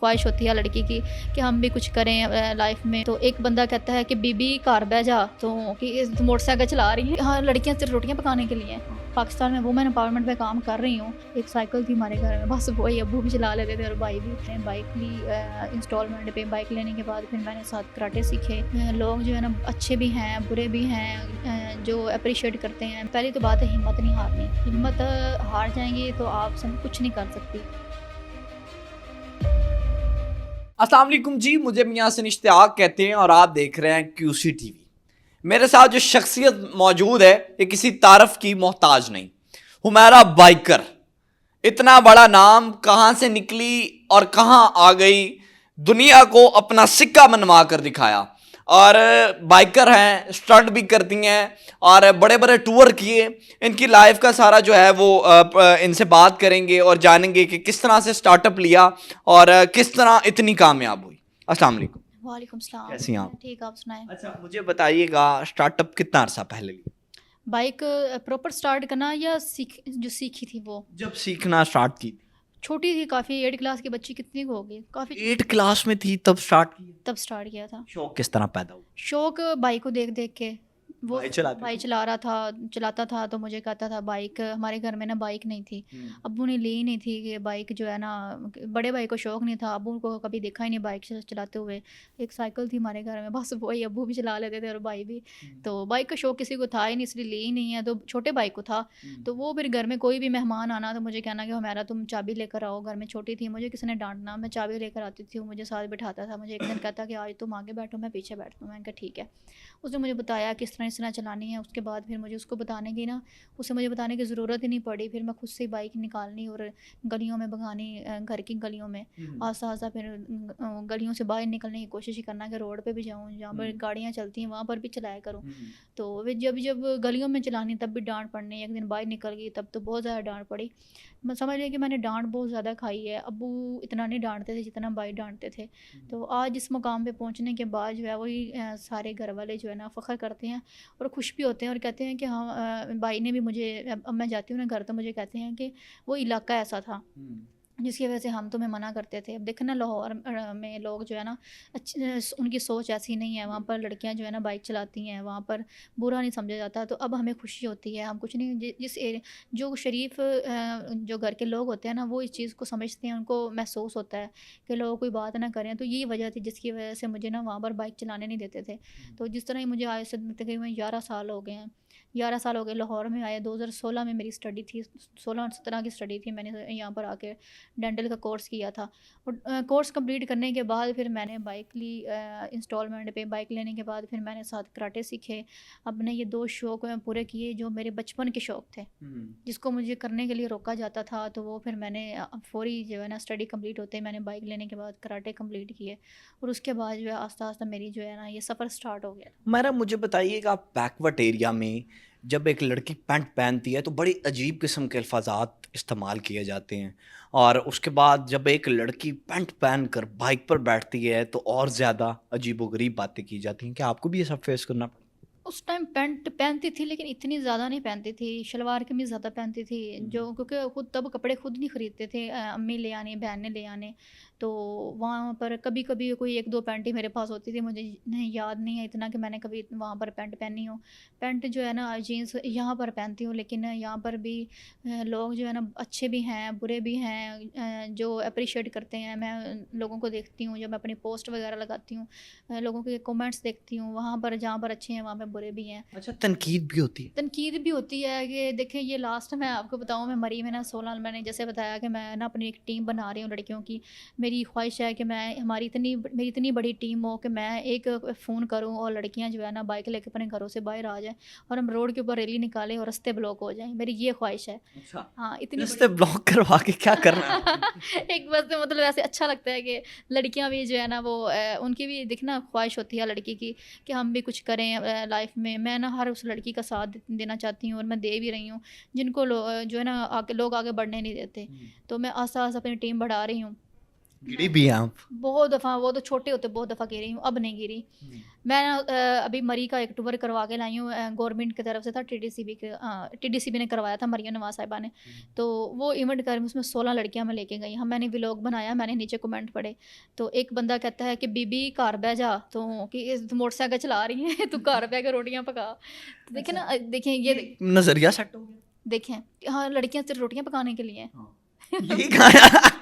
ख्वाहिश होती है लड़की की कि हम भी कुछ करें लाइफ में। तो एक बंदा कहता है कि बीबी घर बह जा, तो कि मोटरसाइकिल चला रही है। हाँ, लड़कियां सिर्फ रोटियां पकाने के लिए हैं। पाकिस्तान में वुमेन एम्पावरमेंट पे काम कर रही हूँ। एक साइकिल थी हमारे घर में, बस वही अब्बू भी चला लेते थे और भाई भी। मैंने बाइक ली इंस्टॉलमेंट पे। बाइक लेने के बाद फिर मैंने साथ कराटे सीखे। लोग जो है ना अच्छे भी हैं बुरे भी हैं, जो अप्रिशिएट करते हैं। पहली तो बात है हिम्मत नहीं हारनी। हिम्मत हार जाएंगी तो आप सब कुछ नहीं कर सकती। अस्सलाम वालेकुम जी, मुझे मियां से इश्तियाक कहते हैं और आप देख रहे हैं क्यूसी टीवी। मेरे साथ जो शख्सियत मौजूद है ये किसी तारफ की मोहताज नहीं। हुमैरा बाइकर, इतना बड़ा नाम कहां से निकली और कहां आ गई, दुनिया को अपना सिक्का मनवा कर दिखाया। और बाइकर हैं, स्टंट भी करती हैं और बड़े बड़े टूर किए। इनकी लाइफ का सारा जो है वो इनसे बात करेंगे और जानेंगे कि किस तरह से स्टार्टअप लिया और किस तरह इतनी कामयाब हुई। अस्सलाम वालेकुम। वालेकुम सलाम। कैसी हैं आप? ठीक, आप सुनाएं। अच्छा, मुझे बताइएगा स्टार्टअप कितना अरसा पहले लिया? बाइक प्रॉपर स्टार्ट करना या सीखी थी वो? जब सीखना स्टार्ट की? छोटी थी काफ़ी, 8 क्लास की बच्ची कितनी को होगी, काफ़ी 8 क्लास में थी तब स्टार्ट की? तब स्टार्ट किया था। शौक किस तरह पैदा हुआ? शौक बाइक को देख देख के। वो भाई चलाते भाई थे? चलाता था तो मुझे कहता था बाइक। हमारे घर में ना बाइक नहीं थी, अब्बू ने ली ही नहीं थी कि बाइक जो है ना। बड़े भाई को शौक नहीं था, अब्बू को कभी देखा ही नहीं बाइक चलाते हुए। एक साइकिल थी हमारे घर में, बस वही अब्बू भी चला लेते थे और भाई भी। तो बाइक का शौक किसी को था ही नहीं, इसलिए ली ही नहीं है। तो छोटे भाई को था, तो वो फिर घर में कोई भी मेहमान आना तो मुझे कहना कि हमारा तुम चाबी लेकर आओ। घर में छोटी थी, मुझे किसी ने डांटना, मैं चाबी लेकर आती थी, वो मुझे साथ बिठाता था। मुझे एक दिन कहता कि आज तुम आगे बैठो मैं पीछे बैठता हूँ। मैंने कहा ठीक है। उसने मुझे बताया किस तरह चलानी है। उसके बाद फिर मुझे उसको बताने की ना, उसे मुझे बताने की ज़रूरत ही नहीं पड़ी। फिर मैं खुद से बाइक निकालनी और गलियों में भगानी, घर की गलियों में आस्ता आस्ता। फिर गलियों से बाहर निकलने की कोशिश ही करना कि रोड पे भी जाऊँ, जहाँ पर गाड़ियाँ चलती हैं वहाँ पर भी चलाया करूँ। तो फिर जब जब गलियों में चलानी तब भी डांट पड़नी। एक दिन बाहर निकल गई तब तो बहुत ज़्यादा डांट पड़ी। मैं समझ लिया कि मैंने डांट बहुत ज़्यादा खाई है। अब्बू इतना नहीं डांटते थे जितना भाई डांटते थे। तो आज इस मुकाम पे पहुंचने के बाद जो है वही सारे घर वाले जो है ना फ़ख्र करते हैं और खुश भी होते हैं और कहते हैं कि हाँ, भाई ने भी मुझे, अब मैं जाती हूँ ना घर तो मुझे कहते हैं कि वो इलाका ऐसा था जिसकी वजह से हम तुम्हें मना करते थे। अब देखना लाहौर में लोग जो है ना अच्छी, उनकी सोच ऐसी नहीं है। वहाँ पर लड़कियाँ जो है ना बाइक चलाती हैं, वहाँ पर बुरा नहीं समझा जाता। तो अब हमें खुशी होती है। हम कुछ नहीं, जो शरीफ जो घर के लोग होते हैं ना वो इस चीज़ को समझते हैं, उनको महसूस होता है कि लोग कोई बात ना करें। तो यही वजह थी जिसकी वजह से मुझे ना वहाँ पर बाइक चलाने नहीं देते थे। तो जिस तरह ही मुझे आए से तकरीबन 11 साल हो गए हैं। 11 साल हो गए लाहौर में आए। 2016 में मेरी स्टडी थी, 16-17 की स्टडी थी। मैंने यहाँ पर आके डेंटल का कोर्स किया था और कोर्स कंप्लीट करने के बाद फिर मैंने बाइक ली इंस्टॉलमेंट पे। बाइक लेने के बाद फिर मैंने साथ कराटे सीखे। अपने ये 2 शौक़ मैं पूरे किए जो मेरे बचपन के शौक़ थे, जिसको मुझे करने के लिए रोका जाता था। तो वो फिर मैंने फौरी जो है ना स्टडी कंप्लीट होते ही मैंने बाइक लेने के बाद कराटे कंप्लीट किए और उसके बाद जो है आस्ता आस्ता मेरी जो है ना ये सफ़र स्टार्ट हो गया। मेरा मुझे बताइएगा, बैकवर्ड एरिया में जब एक लड़की पैंट पहनती है तो बड़ी अजीब किस्म के अल्फाजात इस्तेमाल किए जाते हैं, और उसके बाद जब एक लड़की पैंट पहन कर बाइक पर बैठती है तो और ज़्यादा अजीबोगरीब बातें की जाती हैं। क्या आपको भी ये सब फेस करना पड़ा? उस टाइम पैंट पहनती थी लेकिन इतनी ज़्यादा नहीं पहनती थी। शलवार कमीज़ ज़्यादा पहनती थी, जो क्योंकि खुद तब कपड़े खुद नहीं ख़रीदते थे। अम्मी ले आने, बहन ने ले आने। तो वहाँ पर कभी कभी कोई 1-2 पैंट ही मेरे पास होती थी। मुझे नहीं याद नहीं है इतना कि मैंने कभी वहाँ पर पैंट पहनी हो। पैंट जो है ना जीन्स यहाँ पर पहनती हूँ, लेकिन यहाँ पर भी लोग जो है ना अच्छे भी हैं बुरे भी हैं, जो अप्रिशिएट करते हैं। मैं लोगों को देखती हूँ जब मैं अपनी पोस्ट वगैरह लगाती हूँ, लोगों के कमेंट्स देखती हूँ। वहाँ पर जहाँ पर अच्छे हैं वहाँ पर बुरे भी हैं। अच्छा, तनकीद भी होती है? तनकीद भी होती है कि देखें, ये लास्ट मैं आपको बताऊँ, मैं मरी में ना 16, मैंने जैसे बताया कि मैं ना अपनी एक टीम बना रही हूँ लड़कियों की। मेरी ख्वाहिश है कि मेरी इतनी बड़ी टीम हो कि मैं एक फ़ोन करूँ और लड़कियाँ जो है ना बाइक लेकर अपने घरों से बाहर आ जाएँ और हम रोड के ऊपर रैली निकालें और रास्ते ब्लॉक हो जाएँ। मेरी ये ख्वाहिश है। अच्छा, हाँ, इतनी रास्ते ब्लॉक करवा के क्या करना है? एक बस तो मतलब ऐसे अच्छा लगता है कि लड़कियां भी जो है ना वो उनकी भी देखना ख्वाहिश होती है लड़की की कि हम भी कुछ करें लाइफ में। मैं ना हर उस लड़की का साथ देना चाहती हूँ और मैं दे भी रही हूँ जिनको जो है ना लोग आगे बढ़ने नहीं देते। तो मैं आस्ता आस्ता अपनी टीम बढ़ा रही हूँ गिरी भी हैं आप? बहुत दफ़ा, वो तो छोटे होते बहुत दफ़ा गिरी हूँ, अब नहीं गिरी। मैं अभी मरी का एक टूर करवा के लाई हूँ, गवर्नमेंट की तरफ से था, टीडीसीबी ने करवाया था, मरियम नवाज साहिबा ने। तो वो इवेंट कर उसमें 16 लड़कियां मैं लेके गई। हाँ, मैंने व्लॉग बनाया, मैंने नीचे कमेंट पढ़े। तो एक बंदा कहता है कि बीबी घर बह जा, तो कि तू मोटरसाइकिल चला रही है, तू घर बह के रोटियां पका। तो देखें ना, देखें ये नजरिया सेट हो गया। देखें, हाँ, लड़कियां सिर्फ रोटियां पकाने के लिए हैं। ये कहा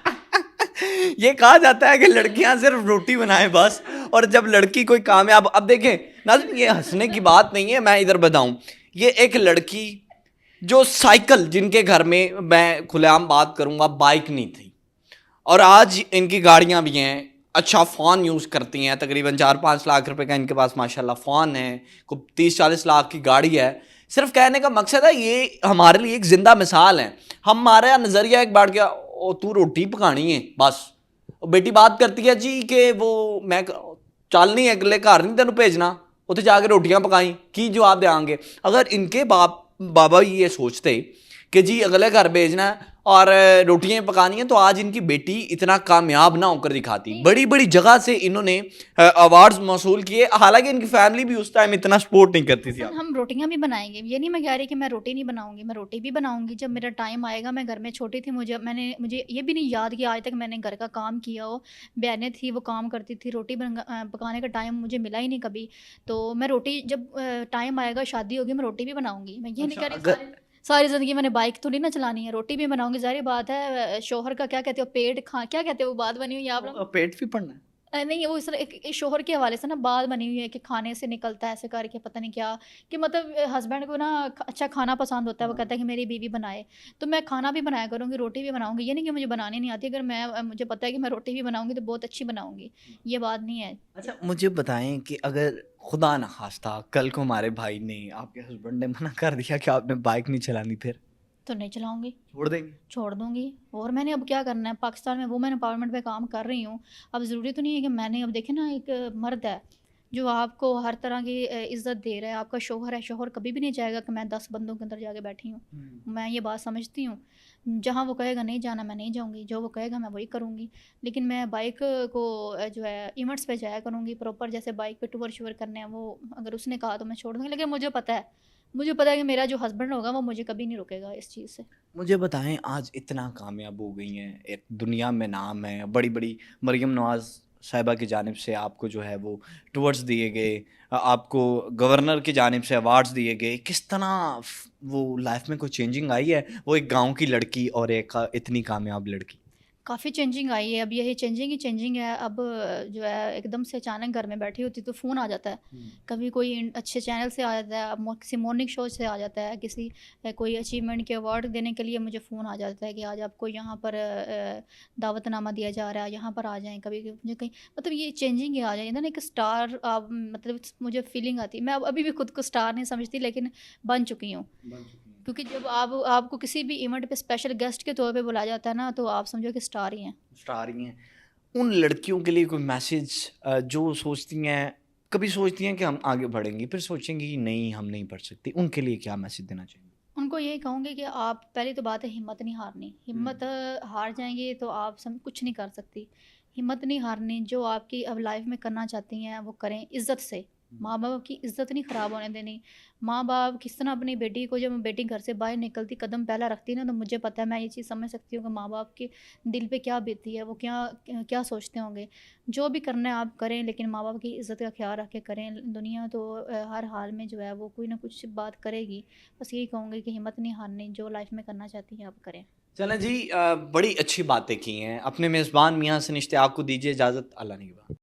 ये कहा जाता है कि लड़कियां सिर्फ रोटी बनाएं बस, और जब लड़की कोई कामयाब, अब देखें नाज़रीन, ये हंसने की बात नहीं है, मैं इधर बताऊं, ये एक लड़की जो साइकिल, जिनके घर में, मैं खुलेआम बात करूंगा, बाइक नहीं थी, और आज इनकी गाड़ियां भी हैं, अच्छा फ़ोन यूज़ करती हैं, तकरीबन 4-5 लाख रुपए का इनके पास माशाल्लाह फ़ोन है, को 30-40 लाख की गाड़ी है। सिर्फ कहने का मकसद है, ये हमारे लिए एक ज़िंदा मिसाल है। हमारा नज़रिया एक बार गया, ओ तू रोटी पकानी है बस। बेटी बात करती है जी कि वो मैं चल नहीं अगले घर नहीं तेन भेजना, उत्थे जाके रोटियां पकाई, की जवाब देंगे? अगर इनके बाबा ये सोचते कि जी अगले घर भेजना है और रोटियां पकानी है, तो आज इनकी बेटी इतना कामयाब ना होकर दिखाती। बड़ी बड़ी जगह से इन्होंने अवार्ड्स मौसूल किए, हालांकि इनकी फैमिली भी उस टाइम इतना सपोर्ट नहीं करती थी। हम रोटियां भी बनाएंगे, ये नहीं मैं कह रही कि मैं रोटी नहीं बनाऊंगी, मैं रोटी भी बनाऊंगी जब मेरा टाइम आएगा। मैं घर में छोटी थी, मुझे ये भी नहीं याद कि आज तक मैंने घर का काम किया हो। बहनें थी, वो काम करती थी, रोटी पकाने का टाइम मुझे मिला ही नहीं कभी। तो मैं रोटी, जब टाइम आएगा, शादी होगी, मैं रोटी भी बनाऊंगी। मैं ये नहीं कह रही सारी ज़िंदगी मैंने बाइक थोड़ी ना चलानी है, रोटी भी बनाऊंगी, ज़ाहिर बात है। शोहर का क्या कहते हो, पेट क्या कहते हो, वो बात बनी हुई है आप लोग। पेट भी पड़ना है। नहीं, वो इस तरह एक शोहर के हवाले से ना बात बनी हुई है कि खाने से निकलता है ऐसे करके, पता नहीं क्या, कि मतलब हस्बैंड को ना अच्छा खाना पसंद होता है, वो कहता है कि मेरी बीवी बनाए। तो मैं खाना भी बनाया करूँगी, रोटी भी बनाऊंगी, ये नहीं कि मुझे बनानी नहीं आती। अगर मुझे पता है कि मैं रोटी भी बनाऊंगी तो बहुत अच्छी बनाऊंगी, ये बात नहीं है। अच्छा, मुझे बताएं कि अगर खुदा न खास्ता कल को हमारे भाई ने, आपके हस्बैंड ने मना कर दिया कि आपने बाइक नहीं चलानी, फिर तो नहीं चलाऊंगी, छोड़ देंगे? छोड़ दूंगी। और मैंने अब क्या करना है, पाकिस्तान में वुमेन एम्पावरमेंट पे काम कर रही हूँ। अब ज़रूरी तो नहीं है कि मैंने, अब देखे ना, एक मर्द है जो आपको हर तरह की इज़्ज़त दे रहा है, आपका शोहर है। शोहर कभी भी नहीं चाहेगा कि मैं 10 बंदों के अंदर जाके बैठी हूँ। मैं ये बात समझती हूँ, जहाँ वो कहेगा नहीं जाना, मैं नहीं जाऊँगी, जो वो कहेगा मैं वही करूँगी। लेकिन मैं बाइक को जो है इवेंट्स पे जाया करूँगी प्रॉपर, जैसे बाइक पे टूर शूर करने हैं, वो अगर उसने कहा तो मैं छोड़ दूँगी। लेकिन मुझे पता है कि मेरा जो हस्बैंड होगा वो मुझे कभी नहीं रोकेगा इस चीज़ से। मुझे बताएं, आज इतना कामयाब हो गई हैं, एक दुनिया में नाम है, बड़ी बड़ी मरियम नवाज साहिबा की जानिब से आपको जो है वो टूर्स दिए गए, आपको गवर्नर की जानिब से अवार्ड्स दिए गए, किस तरह वो लाइफ में कोई चेंजिंग आई है, वो एक गांव की लड़की और एक इतनी कामयाब लड़की? काफ़ी चेंजिंग आई है, अब यही चेंजिंग ही चेंजिंग है। अब जो है एकदम से अचानक घर में बैठी होती तो फ़ोन आ जाता है, कभी कोई अच्छे चैनल से आ जाता है, अब किसी मॉर्निंग शो से आ जाता है, किसी कोई अचीवमेंट के अवार्ड देने के लिए मुझे फ़ोन आ जाता है कि आज आपको यहाँ पर दावतनामा दिया जा रहा है, यहाँ पर आ जाएँ। कभी मुझे कहीं, मतलब ये चेंजिंग ही आ जाए ना, एक स्टार, आप मतलब मुझे फीलिंग आती है। मैं अभी भी खुद को स्टार नहीं समझती, लेकिन बन चुकी हूँ। क्योंकि जब आपको किसी भी इवेंट पे स्पेशल गेस्ट के तौर पे बुलाया जाता है ना, तो आप समझो कि स्टार ही हैं। स्टार ही हैं। उन लड़कियों के लिए कोई मैसेज, जो सोचती हैं, कभी सोचती हैं कि हम आगे बढ़ेंगी, फिर सोचेंगी कि नहीं हम नहीं बढ़ सकती, उनके लिए क्या मैसेज देना चाहिए? उनको यही कहूँगी कि आप, पहली तो बात है, हिम्मत नहीं हारनी। हिम्मत हार जाएंगे तो आप कुछ नहीं कर सकती। हिम्मत नहीं हारनी, जो आपकी अब लाइफ में करना चाहती हैं वो करें इज़्ज़त से। माँ बाप की इज़्ज़त नहीं ख़राब होने देनी। माँ बाप किस तरह अपनी बेटी को, जब बेटी घर से बाहर निकलती, कदम पहला रखती है ना, तो मुझे पता है, मैं ये चीज़ समझ सकती हूँ कि माँ बाप के दिल पे क्या बीतती है, वो क्या क्या सोचते होंगे। जो भी करना है आप करें, लेकिन माँ बाप की इज़्ज़त का ख्याल रख के करें। दुनिया तो हर हाल में जो है वो कोई ना कुछ बात करेगी। बस यही कहूँगी कि हिम्मत नहीं हारनी, जो लाइफ में करना चाहती हैं आप करें। चलें जी, बड़ी अच्छी बातें की हैं। अपने मेज़बान मियाँ से इश्तियाक को दीजिए इजाज़त। अल्लाह निगहबान।